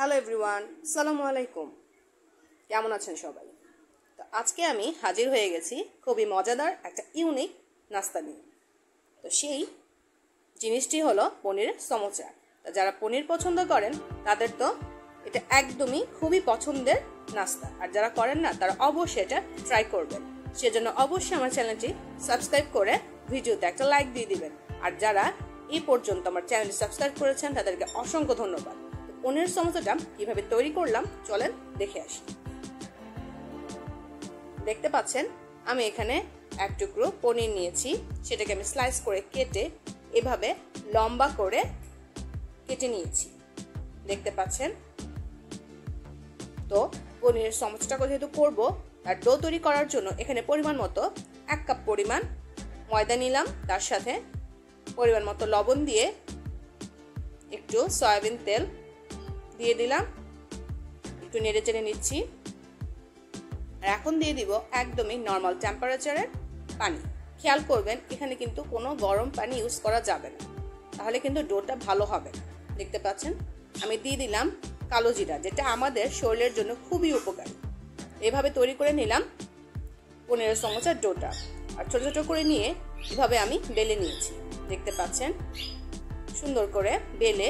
Hello everyone, আসসালামু আলাইকুম। কেমন আছেন সবাই? তো আজকে আমি হাজির হয়ে গেছি খুবই মজাদার একটা ইউনিক নাস্তা নিয়ে। তো সেই জিনিসটি হলো পনিরের সমোসা। তো যারা পনির পছন্দ করেন তাদের তো এটা একদমই খুবই পছন্দের নাস্তা, আর যারা করেন না তারা অবশ্যই এটা ট্রাই করবেন। সেজন্য অবশ্যই আমার চ্যানেলটি সাবস্ক্রাইব করে ভিডিওতে একটা লাইক দিয়ে দিবেন। আর যারা এই পর্যন্ত আমার চ্যানেলটি সাবস্ক্রাইব করেছেন তাদেরকে অসংখ্য ধন্যবাদ। পনির সমোসাটা কিভাবে তৈরি করলাম চলেন দেখে আসি। দেখতে পাচ্ছেন আমি এখানে এক টুকরো পনির নিয়েছি, সেটাকে আমি স্লাইস করে কেটে এভাবে লম্বা করে কেটে নিয়েছি। দেখতে পাচ্ছেন। তো পনিরের সমোসাটা যেহেতু করবো তার ডো তৈরি করার জন্য এখানে পরিমাণ মতো 1 কাপ পরিমাণ ময়দা নিলাম, তার সাথে পরিমাণ মতো লবণ দিয়ে একটু সয়াবিন তেল দিয়ে দিলাম, একটু নেড়ে চেড়ে নিচ্ছি। আর এখন দিয়ে দিব একদমই নর্মাল টেম্পারেচারের পানি। খেয়াল করবেন এখানে কিন্তু কোনো গরম পানি ইউজ করা যাবে না, তাহলে কিন্তু ডোটা ভালো হবে না। দেখতে পাচ্ছেন আমি দিয়ে দিলাম কালো জিরা, যেটা আমাদের শরীরের জন্য খুবই উপকারী। এভাবে তৈরি করে নিলাম পনিরের সমোসার ডোটা, আর ছোট ছোট করে নিয়ে এভাবে আমি বেলে নিয়েছি। দেখতে পাচ্ছেন সুন্দর করে বেলে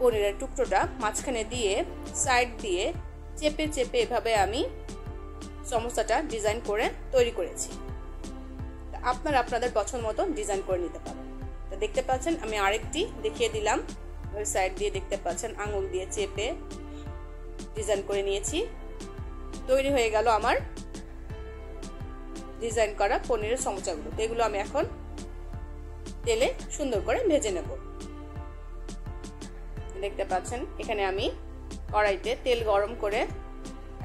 পনিরের টুকরোটা মাঝখানে দিয়ে সাইড দিয়ে চেপে চেপে এভাবে আমি সমোসাটা ডিজাইন করে তৈরি করেছি। আপনারা আপনাদের পছন্দ মতো ডিজাইন করে নিতে পারেন। তো দেখতে পাচ্ছেন আমি আরেকটি দেখিয়ে দিলাম, ওই সাইড দিয়ে দেখতে পাচ্ছেন আঙুল দিয়ে চেপে ডিজাইন করে নিয়েছি। তৈরি হয়ে গেল আমার ডিজাইন করা পনিরের সমোসাগুলো। এগুলো আমি এখন তেলে সুন্দর করে ভেজে নেব। দেখতে পাচ্ছেন এখানে আমি কড়াইতে তেল গরম করে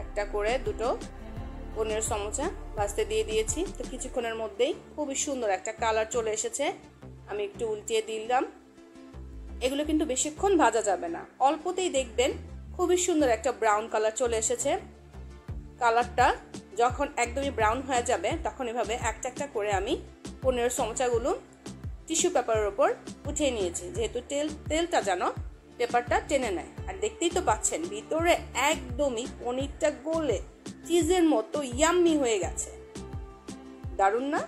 একটা করে দুটো পনিরের সমোসা ভাজতে দিয়ে দিয়েছি। তো কিছুক্ষণের মধ্যেই খুবই সুন্দর একটা কালার চলে এসেছে। আমি একটু উল্টিয়ে দিলাম। এগুলো কিন্তু বেশিক্ষণ ভাজা যাবে না, অল্পতেই দেখবেন খুবই সুন্দর একটা ব্রাউন কালার চলে এসেছে। কালারটা যখন একদমই ব্রাউন হয়ে যাবে তখন এভাবে একটা একটা করে আমি পনিরের সমোসাগুলো টিস্যু পেপারের উপর উঠিয়ে নিয়েছি, যেহেতু তেলটা যেন পেপারটা টেনে নেয়। আর দেখতেই তো পাচ্ছেন ভিতরে একদমই পনিরটা গলে চিজের মতো ইয়াম্মি হয়ে গেছে। দারুণ না?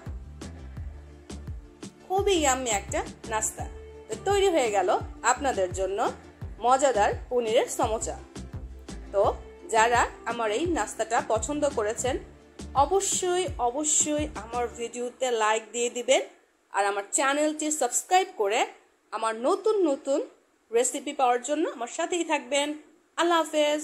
খুবই ইয়াম্মি একটা নাস্তা। তো তৈরি হয়ে গেল আপনাদের জন্য মজাদার পনিরের সমোসা। তো যারা আমার এই নাস্তাটা পছন্দ করেছেন অবশ্যই অবশ্যই আমার ভিডিওতে লাইক দিয়ে দিবেন, আর আমার চ্যানেলটি সাবস্ক্রাইব করে আমার নতুন নতুন রেসিপি পাওয়ার জন্য আমার সাথেই থাকবেন। আল্লাহ হাফেজ।